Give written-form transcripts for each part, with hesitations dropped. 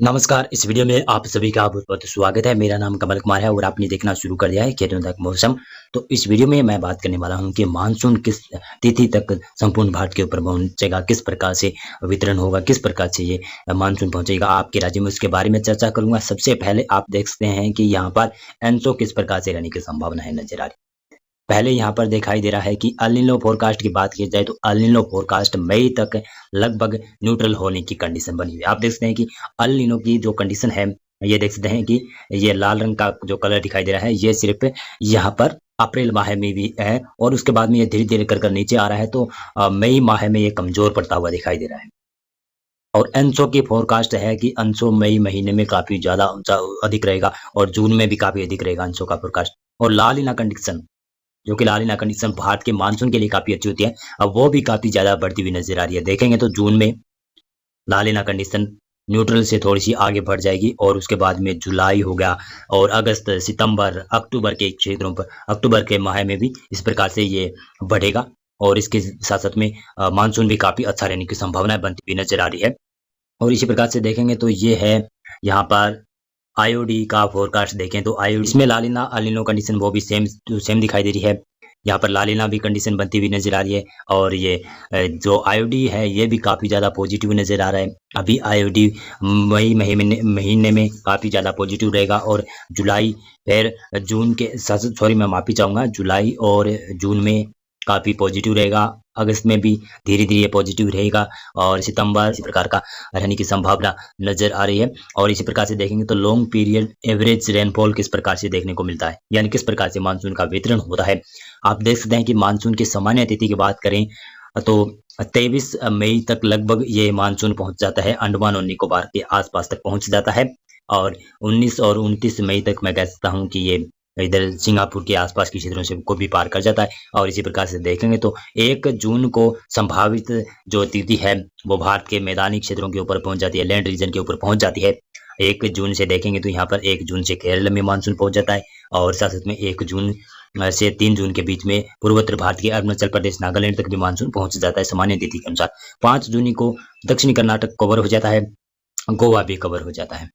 नमस्कार। इस वीडियो में आप सभी का बहुत-बहुत स्वागत है। मेरा नाम कमल कुमार है और आपने देखना शुरू कर दिया है खेतों तक मौसम। तो इस वीडियो में मैं बात करने वाला हूं कि मानसून किस तिथि तक संपूर्ण भारत के ऊपर पहुंचेगा, किस प्रकार से वितरण होगा, किस प्रकार से ये मानसून पहुंचेगा आपके राज्य में, उसके बारे में चर्चा करूंगा। सबसे पहले आप देख सकते हैं कि यहाँ पर एनसो किस प्रकार से रहने की संभावना है नजर आ रही। पहले यहाँ पर दिखाई दे रहा है कि अल नीनो फोरकास्ट की बात की जाए तो अल नीनो फोरकास्ट मई तक लगभग न्यूट्रल होने की कंडीशन बनी हुई है। आप देख सकते हैं कि अल नीनो की जो कंडीशन है, ये देख सकते हैं कि ये लाल रंग का जो कलर दिखाई दे रहा है, ये सिर्फ यहाँ पर अप्रैल माह में भी है और उसके बाद में ये धीरे-धीरे कर नीचे आ रहा है। तो मई माह में ये कमजोर पड़ता हुआ दिखाई दे रहा है। और एनसो की फोरकास्ट है कि एनसो मई महीने में काफी ज्यादा ऊंचा अधिक रहेगा और जून में भी काफी अधिक रहेगा एनसो का फोरकास्ट। और ला लीना कंडीशन, जो कि ला लीना कंडीशन भारत के मानसून के लिए काफी अच्छी होती है, अब वो भी काफी ज्यादा बढ़ती हुई नजर आ रही है। देखेंगे तो जून में ला लीना कंडीशन न्यूट्रल से थोड़ी सी आगे बढ़ जाएगी और उसके बाद में जुलाई हो गया और अगस्त, सितंबर, अक्टूबर के क्षेत्रों पर, अक्टूबर के माह में भी इस प्रकार से ये बढ़ेगा। और इसके साथ साथ में मानसून भी काफी अच्छा रहने की संभावनाएं बनती हुई नजर आ रही है। और इसी प्रकार से देखेंगे तो ये है यहाँ पर आईओडी का फोरकास्ट। देखें तो आईओडी इसमें लालिना अलिनो कंडीशन वो भी सेम टू सेम दिखाई दे रही है। यहाँ पर लालिना भी कंडीशन बनती हुई नजर आ रही है और ये जो आईओडी है ये भी काफी ज्यादा पॉजिटिव नजर आ रहा है। अभी आईओडी मई महीने में काफी ज्यादा पॉजिटिव रहेगा और जुलाई फिर जून के सॉरी मैं माफी चाहूंगा, जुलाई और जून में काफी पॉजिटिव रहेगा। अगस्त में भी धीरे धीरे पॉजिटिव रहेगा और सितंबर इसी प्रकार का रहने की संभावना नजर आ रही है। और इसी प्रकार से देखेंगे तो लॉन्ग पीरियड एवरेज रेनफॉल किस प्रकार से देखने को मिलता है, यानी किस प्रकार से मानसून का वितरण होता है। आप देख सकते हैं कि मानसून की सामान्य तिथि की बात करें तो 23 मई तक लगभग ये मानसून पहुंच जाता है, अंडमान और निकोबार के आसपास तक पहुंच जाता है। और 19 और 29 मई तक मैं कह सकता हूं कि ये इधर सिंगापुर के आसपास के क्षेत्रों से को भी पार कर जाता है। और इसी प्रकार से देखेंगे तो 1 जून को संभावित जो तिथि है वो भारत के मैदानी क्षेत्रों के ऊपर पहुंच जाती है, लैंड रीजन के ऊपर पहुंच जाती है। 1 जून से देखेंगे तो यहाँ पर 1 जून से केरल में मानसून पहुंच जाता है और साथ साथ में 1 जून से 3 जून के बीच में पूर्वोत्तर भारत के अरुणाचल प्रदेश, नागालैंड तक भी मानसून पहुंच जाता है सामान्य तिथि के अनुसार। 5 जून को दक्षिणी कर्नाटक कवर हो जाता है, गोवा भी कवर हो जाता है।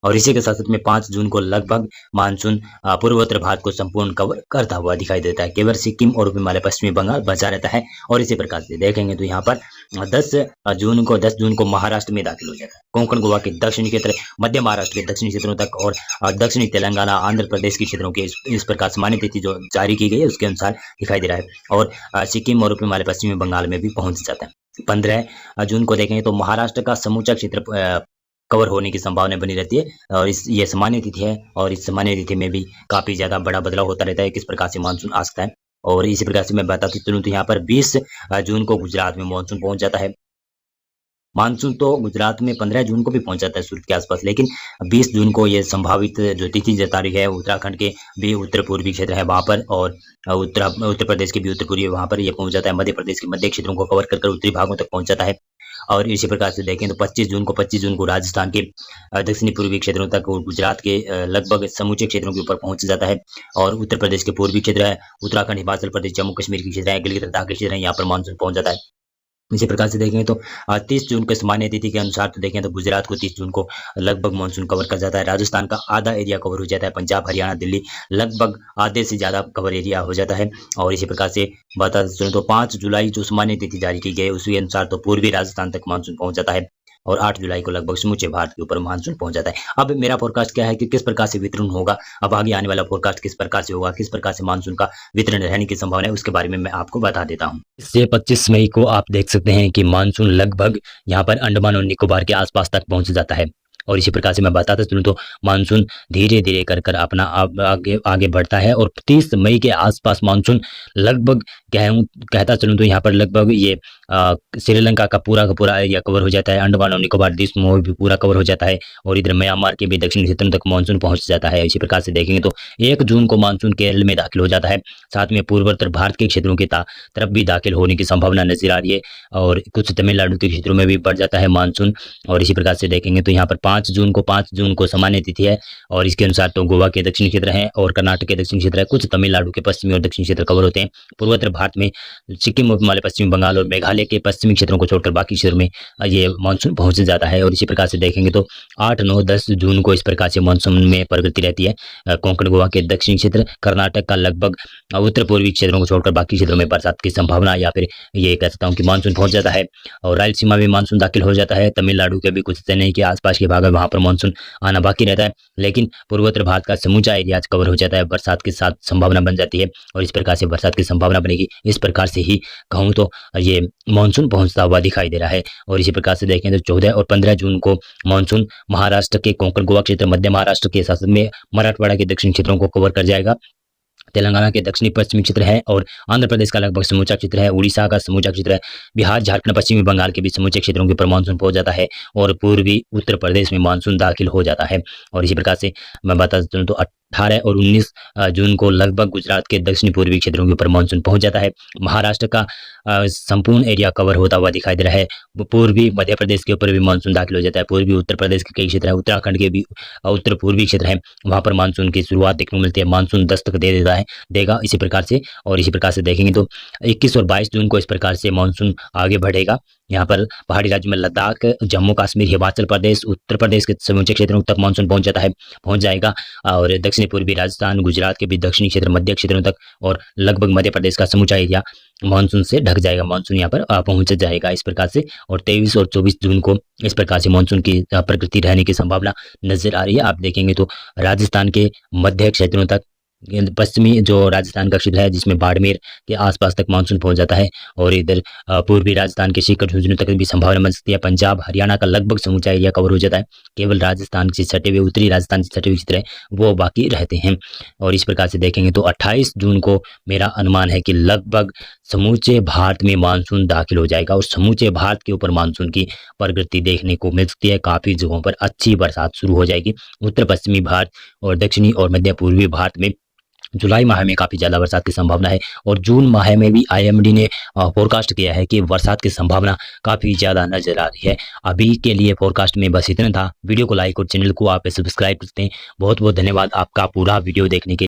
और इसी के साथ साथ में 5 जून को लगभग मानसून पूर्वोत्तर भारत को संपूर्ण कवर करता हुआ दिखाई देता है। केवल सिक्किम और हिमालय पश्चिमी बंगाल बचा रहता है। और इसी प्रकार से देखेंगे तो यहाँ पर 10 जून को महाराष्ट्र में दाखिल हो जाता है, कोंकण गोवा के दक्षिणी क्षेत्र, मध्य महाराष्ट्र के दक्षिणी क्षेत्रों तक और दक्षिणी तेलंगाना, आंध्र प्रदेश के क्षेत्रों के इस प्रकार सामान्य तिथि जो जारी की गई है उसके अनुसार दिखाई दे रहा है। और सिक्किम और हिमालय पश्चिमी बंगाल में भी पहुंच जाता है। 15 जून को देखेंगे तो महाराष्ट्र का समूचा क्षेत्र कवर होने की संभावना बनी रहती है और ये सामान्य तिथि है और इस सामान्य तिथि में भी काफी ज्यादा बड़ा बदलाव होता रहता है, किस प्रकार से मानसून आ सकता है। और इसी प्रकार से मैं बताती चलूं तो यहाँ पर 20 जून को गुजरात में मानसून पहुंच जाता है। मानसून तो गुजरात में 15 जून को भी पहुंच जाता है सूरत के आसपास, लेकिन 20 जून को ये संभावित जो तिथि जता रही है उत्तराखंड के भी उत्तर पूर्वी क्षेत्र है वहां पर और उत्तर प्रदेश के भी उत्तर पूर्वी वहां पर ये पहुंच जाता है। मध्य प्रदेश के मध्य क्षेत्रों को कवर कर उत्तरी भागों तक पहुंच जाता है। और इसी प्रकार से देखें तो 25 जून को राजस्थान के दक्षिणी पूर्वी क्षेत्रों तक और गुजरात के लगभग समूचे क्षेत्रों के ऊपर पहुंच जाता है। और उत्तर प्रदेश के पूर्वी क्षेत्र है, उत्तराखंड, हिमाचल प्रदेश, जम्मू कश्मीर के क्षेत्र है, गिलगित लद्दाख के क्षेत्र है, यहाँ पर मानसून पहुंच जाता है। इसी प्रकार से देखें तो 30 जून के सामान्य तिथि के अनुसार तो देखें तो गुजरात को 30 जून को लगभग मानसून कवर कर जाता है। राजस्थान का आधा एरिया कवर हो जाता है, पंजाब, हरियाणा, दिल्ली लगभग आधे से ज्यादा कवर एरिया हो जाता है। और इसी प्रकार से बता चलें तो 5 जुलाई जो सामान्य तिथि जारी की गई उसके अनुसार तो पूर्वी राजस्थान तक मानसून पहुंच जाता है और 8 जुलाई को लगभग समूचे भारत के ऊपर मानसून पहुंच जाता है। अब मेरा फोरकास्ट क्या है कि किस प्रकार से वितरण होगा, अब आगे आने वाला फोरकास्ट किस प्रकार से होगा, किस प्रकार से मानसून का वितरण रहने की संभावना है, उसके बारे में मैं आपको बता देता हूं। इससे 25 मई को आप देख सकते हैं कि मानसून लगभग यहाँ पर अंडमान और निकोबार के आसपास तक पहुंच जाता है। और इसी प्रकार से मैं बताता चलूं तो मानसून धीरे धीरे कर अपना आगे आगे बढ़ता है और 30 मई के आसपास मानसून लगभग कहता चलूं तो यहाँ पर लगभग ये श्रीलंका का पूरा एरिया कवर हो जाता है, अंडमान और निकोबार द्वीप समूह भी पूरा कवर हो जाता है और इधर म्यांमार के भी दक्षिणी क्षेत्रों तक मानसून पहुंच जाता है। इसी प्रकार से देखेंगे तो 1 जून को मानसून केरल में दाखिल हो जाता है, साथ में पूर्वोत्तर भारत के क्षेत्रों की तरफ भी दाखिल होने की संभावना नजर आ रही है और कुछ तमिलनाडु के क्षेत्रों में भी बढ़ जाता है मानसून। और इसी प्रकार से देखेंगे तो यहाँ पर 5 जून को सामान्य तिथि है। और इसके अनुसार तो गोवा के दक्षिणी क्षेत्र है और कर्नाटक के दक्षिणी क्षेत्र है, कुछ तमिलनाडु के पश्चिमी और दक्षिणी क्षेत्र कवर होते हैं। पूर्वोत्तर भारत में सिक्किम, हिमालय, पश्चिमी बंगाल और मेघालय के पश्चिमी क्षेत्रों को छोड़कर बाकी क्षेत्रों में ये मानसून पहुंच जाता है। और इसी प्रकार से देखेंगे तो 8, 9, 10 जून को इस प्रकार से मानसून में प्रगति रहती है। कोंकण, गोवा के दक्षिणी क्षेत्र, कर्नाटक का लगभग उत्तर पूर्वी क्षेत्रों को छोड़कर बाकी क्षेत्रों में बरसात की संभावना, या फिर ये कह सकता हूँ कि मानसून पहुंच जाता है। और रायलसीमा में मानसून दाखिल हो जाता है। तमिलनाडु के भी कुछ चेन्नई के आसपास के भाग है, वहां पर मानसून आना बाकी रहता है। लेकिन पूर्वोत्तर भारत का समूचा एरिया कवर हो जाता है, बरसात के साथ संभावना बन जाती है। और इस प्रकार से बरसात की संभावना बनेगी। इस प्रकार से ही कहूँ तो ये मानसून पहुंचता हुआ दिखाई दे रहा है। और इसी प्रकार से देखें तो 14 और 15 जून को मानसून महाराष्ट्र के कोंकण, गोवा क्षेत्र, मध्य महाराष्ट्र के साथ में मराठवाड़ा के दक्षिण क्षेत्रों को कवर कर जाएगा। तेलंगाना के दक्षिणी पश्चिमी क्षेत्र है और आंध्र प्रदेश का लगभग समूचा क्षेत्र है, उड़ीसा का समूचा क्षेत्र है, बिहार, झारखंड, पश्चिमी बंगाल के भी समूचे क्षेत्रों के ऊपर मानसून पहुंच जाता है। और पूर्वी उत्तर प्रदेश में मानसून दाखिल हो जाता है। और इसी प्रकार से मैं बता चलूं तो 18 और 19 जून को लगभग गुजरात के दक्षिणी पूर्वी क्षेत्रों के ऊपर मानसून पहुंच जाता है। महाराष्ट्र का संपूर्ण एरिया कवर होता हुआ दिखाई दे रहा है। पूर्वी मध्य प्रदेश के ऊपर भी मानसून दाखिल हो जाता है। पूर्वी उत्तर प्रदेश के कई क्षेत्र है, उत्तराखंड के भी उत्तर पूर्वी क्षेत्र है, वहां पर मानसून की शुरुआत देखने को मिलती है। मानसून दस्तक दे देगा इसी प्रकार से। और इसी प्रकार से देखेंगे तो 21 और 22 जून को इस प्रकार से मानसून आगे बढ़ेगा। यहाँ पर पहाड़ी राज्य में लद्दाख, जम्मू कश्मीर, हिमाचल प्रदेश, उत्तर प्रदेश के समूचे क्षेत्रों तक मानसून पहुंच जाएगा। और दक्षिणी पूर्वी राजस्थान, गुजरात के भी दक्षिणी क्षेत्र, मध्य क्षेत्रों तक और लगभग मध्य प्रदेश का समूचा एरिया मानसून से ढक जाएगा। मानसून यहाँ पर पहुंच जाएगा इस प्रकार से। और 23 और 24 जून को इस प्रकार से मानसून की प्रकृति रहने की संभावना नजर आ रही है। आप देखेंगे तो राजस्थान के मध्य क्षेत्रों तक, पश्चिमी जो राजस्थान का क्षेत्र है जिसमें बाड़मेर के आसपास तक मानसून पहुंच जाता है। और इधर पूर्वी राजस्थान के शिखर झुंझुनू तक भी संभावना बन सकती है। पंजाब, हरियाणा का लगभग समूचा एरिया कवर हो जाता है। केवल राजस्थान से सटे हुए, उत्तरी राजस्थान से सटे हुए क्षेत्र है वो बाकी रहते हैं। और इस प्रकार से देखेंगे तो 28 जून को मेरा अनुमान है कि लगभग समूचे भारत में मानसून दाखिल हो जाएगा। और समूचे भारत के ऊपर मानसून की प्रगति देखने को मिल सकती है। काफी जगहों पर अच्छी बरसात शुरू हो जाएगी। उत्तर पश्चिमी भारत और दक्षिणी और मध्य पूर्वी भारत में जुलाई माह में काफी ज्यादा बरसात की संभावना है। और जून माह में भी आईएमडी ने फोरकास्ट किया है कि बरसात की संभावना काफी ज्यादा नजर आ रही है। अभी के लिए फोरकास्ट में बस इतना था। वीडियो को लाइक और चैनल को आप सब्सक्राइब करते हैं। बहुत बहुत धन्यवाद आपका पूरा वीडियो देखने के लिए।